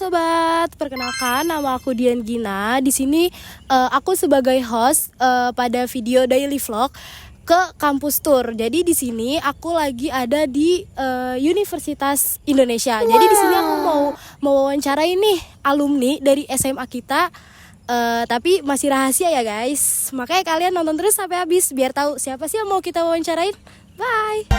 sobat, perkenalkan nama aku Dian Gina. Di sini aku sebagai host pada video daily vlog ke kampus tour. Jadi di sini aku lagi ada di Universitas Indonesia. Wow. Jadi di sini aku mau wawancarai nih alumni dari SMA kita. Tapi masih rahasia ya guys. Makanya kalian nonton terus sampai habis biar tahu siapa sih yang mau kita wawancarain. Bye.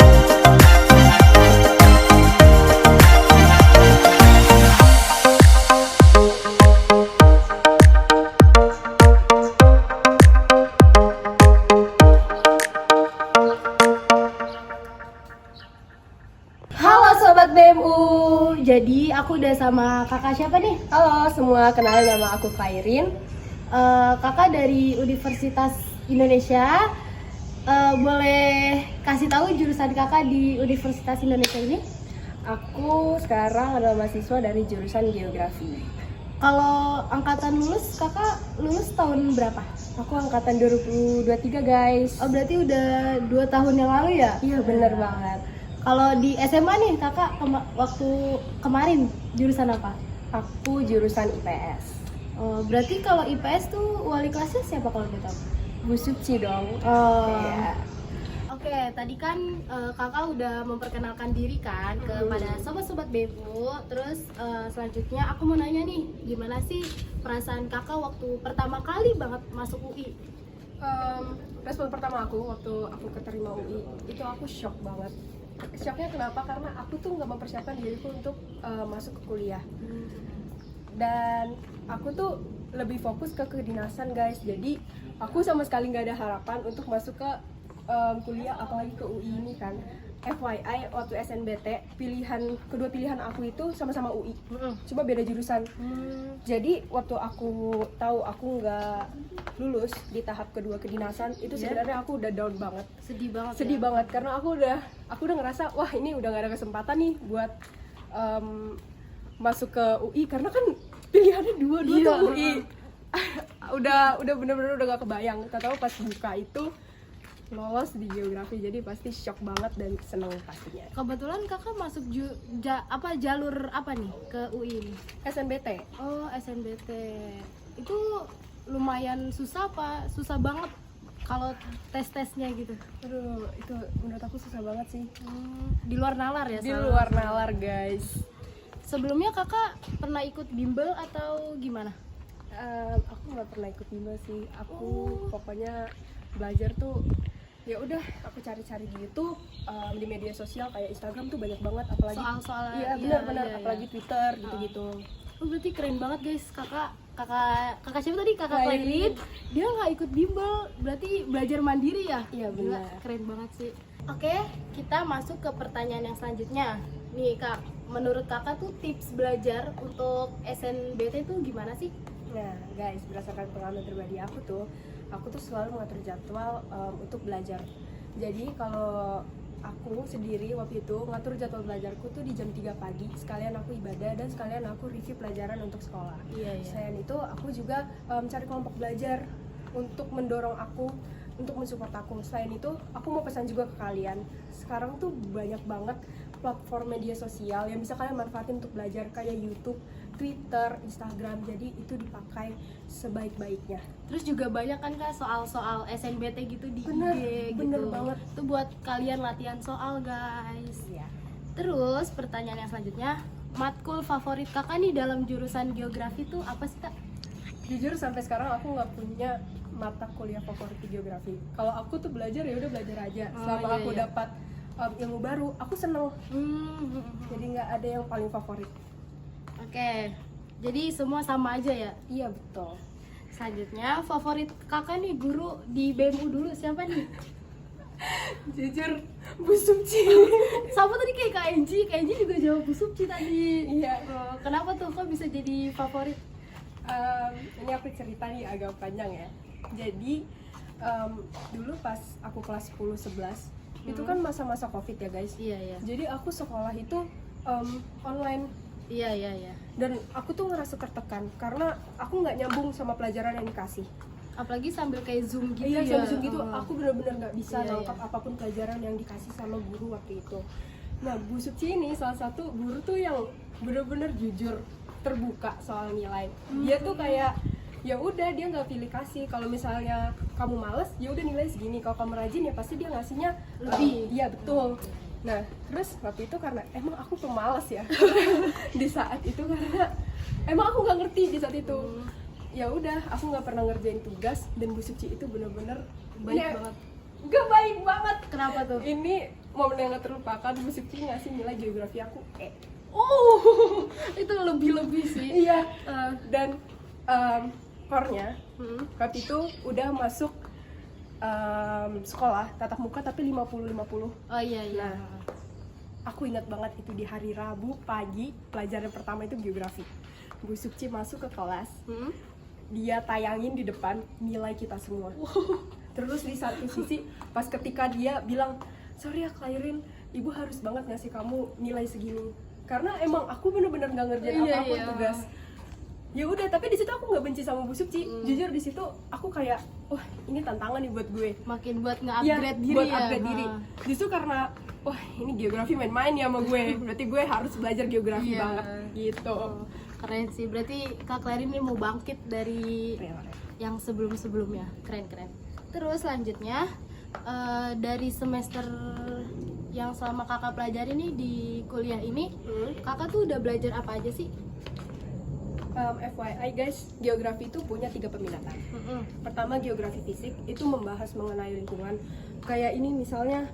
BMU. Jadi aku udah sama kakak siapa nih? Halo semua, kenalin nama aku Khairin. Kakak dari Universitas Indonesia. Boleh kasih tahu jurusan kakak di Universitas Indonesia ini? Aku sekarang adalah mahasiswa dari jurusan Geografi. Kalau angkatan lulus, kakak lulus tahun berapa? Aku angkatan 2023 guys. Oh berarti udah 2 tahun yang lalu ya? Iya bener banget. Kalau di SMA nih kakak waktu kemarin jurusan apa? Aku jurusan IPS. Oh, berarti kalau IPS tuh wali kelasnya siapa kalau kita? Bu Suci dong. Oh. Yeah. Oke, tadi kan kakak udah memperkenalkan diri kan kepada sobat-sobat BMU. Terus selanjutnya aku mau nanya nih, gimana sih perasaan kakak waktu pertama kali banget masuk UI? Respon pertama aku waktu aku keterima UI itu aku shock banget. Shocknya kenapa? Karena aku tuh nggak mempersiapkan diriku untuk masuk ke kuliah. Dan aku tuh lebih fokus ke kedinasan guys. Jadi aku sama sekali nggak ada harapan untuk masuk ke kuliah, apalagi ke UI ini kan. FYI waktu SNBT kedua pilihan aku itu sama-sama UI, cuma beda jurusan. Jadi waktu aku tahu aku nggak lulus di tahap kedua kedinasan itu sebenarnya aku udah down banget, sedih banget karena aku udah ngerasa wah ini udah gak ada kesempatan nih buat masuk ke UI karena kan pilihannya dua tuh UI. udah bener-bener udah gak kebayang. Tahu pas buka itu lolos di Geografi, jadi pasti shock banget dan seneng pastinya. Kebetulan kakak masuk jalur apa nih ke UI ini? SNBT. Oh SNBT, itu lumayan susah apa susah banget kalau tes-tesnya gitu? Aduh, itu menurut aku susah banget sih. Di luar nalar ya? Di luar nalar guys. Sebelumnya kakak pernah ikut bimbel atau gimana? Aku nggak pernah ikut bimbel sih. Aku pokoknya belajar tuh ya udah aku cari-cari di YouTube, di media sosial kayak Instagram tuh banyak banget, apalagi soal-soal. Iya benar-benar, apalagi Twitter gitu-gitu. Oh berarti keren banget guys, kakak siapa tadi? Kakak Khairin. Dia nggak ikut bimbel, berarti belajar mandiri ya? Iya benar. Keren banget sih. Oke, kita masuk ke pertanyaan yang selanjutnya. Nih kak, menurut kakak tuh tips belajar untuk SNBT tuh gimana sih? Nah guys, berdasarkan pengalaman pribadi aku tuh selalu mengatur jadwal untuk belajar. Jadi kalau aku sendiri waktu itu ngatur jadwal belajarku tuh di jam 3 pagi, sekalian aku ibadah dan sekalian aku review pelajaran untuk sekolah. Selain itu aku juga cari kelompok belajar untuk mendorong aku, untuk mensupport aku. Selain itu aku mau pesan juga ke kalian, sekarang tuh banyak banget platform media sosial yang bisa kalian manfaatin untuk belajar kayak YouTube, Twitter, Instagram, jadi itu dipakai sebaik-baiknya. Terus juga banyak kan kak soal-soal SNBT gitu di IG bener gitu. banget. Itu buat kalian latihan soal guys. Iya. Terus pertanyaan yang selanjutnya, matkul favorit kakak nih dalam jurusan Geografi tuh apa sih kak? Jujur sampai sekarang aku nggak punya mata kuliah favorit di Geografi. Kalau aku tuh belajar ya udah belajar aja. Selama aku dapat ilmu baru, aku seneng. Jadi nggak ada yang paling favorit. Oke, jadi semua sama aja ya? Iya betul. Selanjutnya, favorit kakak nih guru di BMU dulu siapa nih? Jujur, Bu Suci. Sama tadi kayak Kak Enji juga jawab Bu Suci tadi. Iya. Kenapa tuh kok bisa jadi favorit? Ini aku cerita nih agak panjang ya. Jadi dulu pas aku kelas 10-11 itu kan masa-masa COVID ya guys. Iya. Jadi aku sekolah itu online. Iya. Dan aku tuh ngerasa tertekan karena aku nggak nyambung sama pelajaran yang dikasih. Apalagi sambil kayak Zoom gitu. Iya, sambil Zoom gitu. Aku benar-benar nggak bisa nangkap iya. apapun pelajaran yang dikasih sama guru waktu itu. Nah, Bu Suci ini salah satu guru tuh yang benar-benar jujur. terbuka soal nilai. Dia tuh kayak ya udah dia nggak pilih kasih. Kalau misalnya kamu males, ya udah nilai segini. Kalau kamu rajin ya pasti dia ngasihnya lebih. Iya betul. Nah terus waktu itu karena emang aku pemalas ya di saat itu, karena emang aku nggak ngerti di saat itu. Ya udah aku nggak pernah ngerjain tugas, dan Bu Suci itu bener-bener Baik banget. Gak baik banget. Kenapa tuh? Ini momen yang gak terlupakan. Bu Suci ngasih nilai geografi aku E. Oh, itu lebih-lebih sih. Iya. Dan core-nya waktu itu udah masuk sekolah tatap muka tapi 50-50. Oh iya iya. Nah, aku ingat banget itu di hari Rabu pagi, pelajaran pertama itu geografi. Bu Suci masuk ke kelas, dia tayangin di depan nilai kita semua. Terus di satu sisi pas ketika dia bilang, sorry ya Clairin, ibu harus banget ngasih kamu nilai segini, karena emang aku bener-bener nggak ngerjain apapun tugas. Ya udah, tapi di situ aku nggak benci sama Bu Suci. Jujur di situ aku kayak, wah ini tantangan nih buat gue. Makin buat nge-upgrade diri buat ya. upgrade diri. Justru karena, wah ini geografi main-main ya sama gue. Berarti gue harus belajar geografi banget gitu. Keren sih. Berarti Kak Clairin ini mau bangkit dari yang sebelum-sebelumnya. Keren-keren. Terus selanjutnya dari semester yang selama kakak pelajari nih di kuliah ini, kakak tuh udah belajar apa aja sih? FYI guys, geografi itu punya 3 peminatan. Pertama geografi fisik, itu membahas mengenai lingkungan. Kayak ini misalnya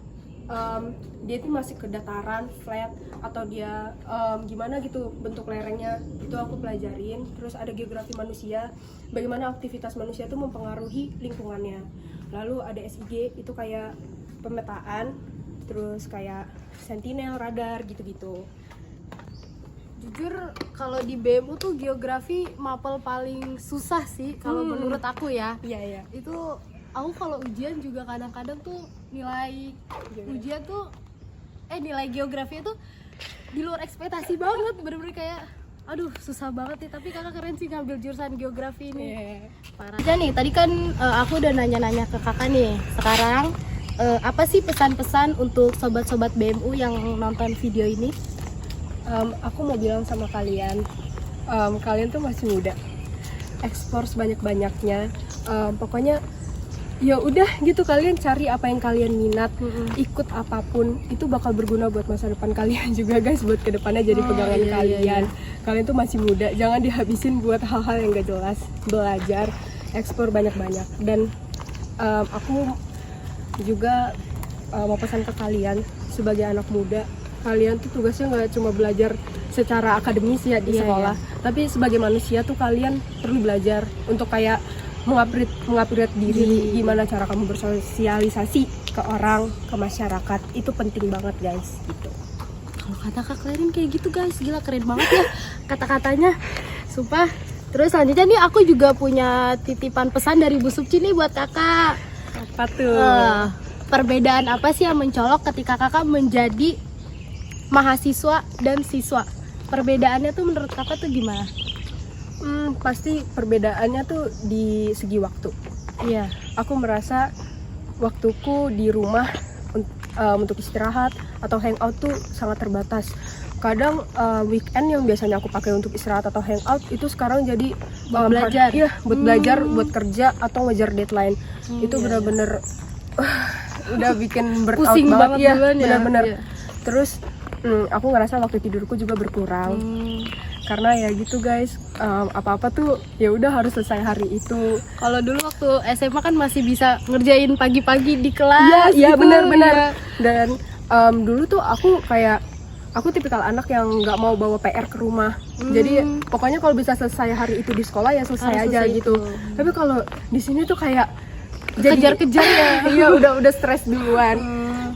dia itu masih ke dataran, flat, atau dia gimana gitu bentuk lerengnya, itu aku pelajarin. Terus ada geografi manusia, bagaimana aktivitas manusia itu mempengaruhi lingkungannya. Lalu ada SIG, itu kayak pemetaan, terus kayak sentinel, radar, gitu-gitu. Jujur kalau di BMU tuh geografi mapel paling susah sih kalau menurut aku ya. Iya. Itu aku kalau ujian juga kadang-kadang tuh nilai ujian tuh nilai geografi itu di luar ekspektasi banget, bener-bener kayak aduh susah banget nih. Tapi kakak keren sih ngambil jurusan geografi ini. Parah. Jadi nih tadi kan aku udah nanya-nanya ke kakak nih. Sekarang apa sih pesan-pesan untuk sobat-sobat BMU yang nonton video ini? Aku mau bilang sama kalian, kalian tuh masih muda, eksplor sebanyak-banyaknya. Pokoknya ya udah gitu, kalian cari apa yang kalian minat, ikut apapun, itu bakal berguna buat masa depan kalian juga guys, buat kedepannya jadi pegangan kalian. Kalian tuh masih muda, jangan dihabisin buat hal-hal yang gak jelas. Belajar, eksplor banyak-banyak. Dan aku juga mau pesan ke kalian sebagai anak muda, kalian tuh tugasnya nggak cuma belajar secara akademis ya di sekolah, tapi sebagai manusia tuh kalian perlu belajar untuk kayak mengupgrade diri, gimana cara kamu bersosialisasi ke orang, ke masyarakat, itu penting banget guys gitu. Kalau kata Kak Clairin kayak gitu guys, gila keren banget ya kata-katanya, sumpah. Terus selanjutnya nih aku juga punya titipan pesan dari Bu Suci nih buat kakak. Apa tuh? Perbedaan apa sih yang mencolok ketika kakak menjadi mahasiswa dan siswa? Perbedaannya tuh menurut kakak tuh gimana? Pasti perbedaannya tuh di segi waktu. Iya. Aku merasa waktuku di rumah untuk istirahat atau hangout tuh sangat terbatas. Kadang weekend yang biasanya aku pakai untuk istirahat atau hangout itu sekarang jadi belajar. Iya, buat belajar, buat kerja atau ngejar deadline. Itu bener-bener udah bikin burnout pusing banget ya, duluan ya. bener-bener. Iya. Terus aku ngerasa waktu tidurku juga berkurang. Karena ya gitu guys, apa-apa tuh ya udah harus selesai hari itu. Kalau dulu waktu SMA kan masih bisa ngerjain pagi-pagi di kelas. Iya gitu, benar-benar. ya. Dan dulu tuh aku tipikal anak yang nggak mau bawa PR ke rumah. Jadi pokoknya kalau bisa selesai hari itu di sekolah ya selesai Harus aja selesai gitu. itu. Tapi kalau di sini tuh kayak Kejar-kejar ya. Iya udah stres duluan.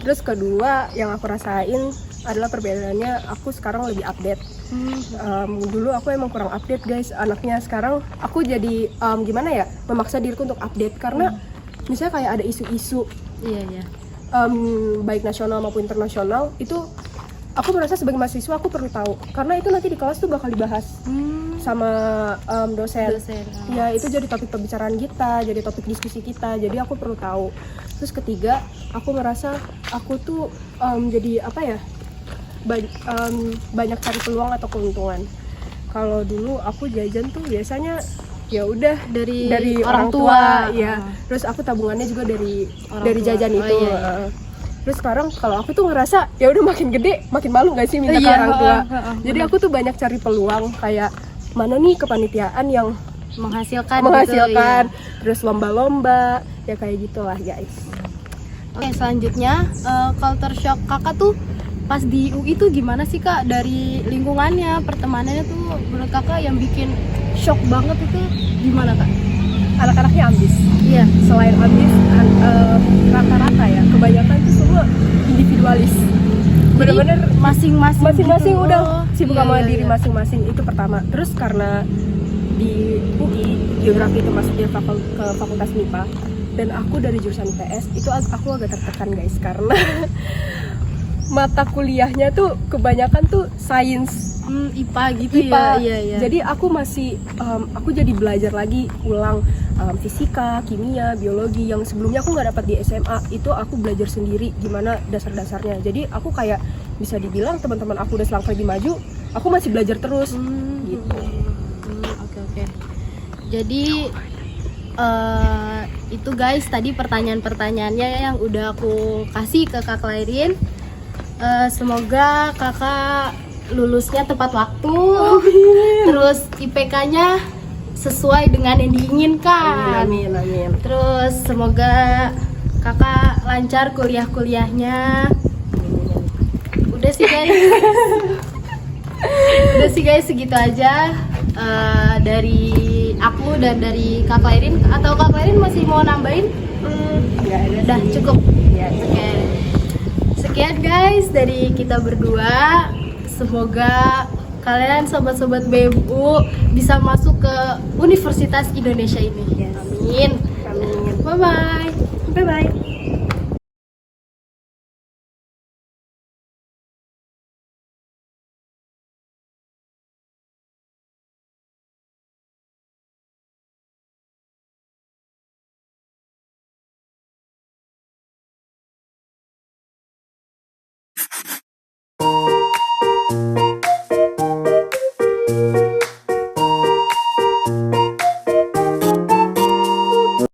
Terus kedua yang aku rasain adalah perbedaannya, aku sekarang lebih update. Dulu aku emang kurang update guys anaknya. Sekarang aku jadi gimana ya, memaksa diriku untuk update karena misalnya kayak ada isu-isu baik nasional maupun internasional, itu aku merasa sebagai mahasiswa aku perlu tahu karena itu nanti di kelas tuh bakal dibahas sama dosen. Ya itu jadi topik pembicaraan kita, jadi topik diskusi kita, jadi aku perlu tahu. Terus ketiga, aku merasa aku tuh jadi apa ya, banyak cari peluang atau keuntungan. Kalau dulu aku jajan tuh biasanya ya udah Dari orang tua, tua. ya. Terus aku tabungannya juga dari Orang tua. jajan Oh, itu. iya, iya. Terus sekarang kalau aku tuh ngerasa ya udah makin gede makin malu nggak sih minta ke Iya, orang tua. Jadi benar. aku tuh banyak cari peluang kayak mana nih kepanitiaan yang menghasilkan, terus lomba-lomba ya kayak gitulah guys. Oke, selanjutnya culture shock kakak tuh pas di UI tuh gimana sih kak? Dari lingkungannya, pertemanannya tuh menurut kakak yang bikin shock banget itu gimana kak? Anak-anaknya ambis. Iya. Selain ambis, rata-rata ya kebanyakan tuh semua individualis. Bener-bener masing-masing gitu. udah Oh, sibuk iya, sama iya, diri iya. masing-masing, itu pertama. Terus karena di UI geografi itu masuknya ke fakultas MIPA dan aku dari jurusan IPS, itu aku agak tertekan guys karena mata kuliahnya tuh kebanyakan tuh sains, IPA gitu IPA. ya. Iya, iya. Jadi aku masih aku jadi belajar lagi ulang fisika, kimia, biologi yang sebelumnya aku nggak dapat di SMA. Itu aku belajar sendiri gimana dasar-dasarnya. Jadi aku kayak bisa dibilang teman-teman aku udah selangkah lebih maju, aku masih belajar terus gitu. Oke. Jadi itu guys tadi pertanyaan-pertanyaannya yang udah aku kasih ke Kak Clairin. Semoga kakak lulusnya tepat waktu, terus IPK-nya sesuai dengan yang diinginkan. Amin. Terus semoga kakak lancar kuliah-kuliahnya. Udah sih guys, segitu aja dari aku dan dari Kak Clairin. Atau Kak Clairin masih mau nambahin? Nggak ada Udah sih. cukup. Ya, Oke. Sekian guys dari kita berdua. Semoga kalian sobat-sobat BMU bisa masuk ke Universitas Indonesia ini. Yes. Amin. Amin. Bye bye. Bye bye.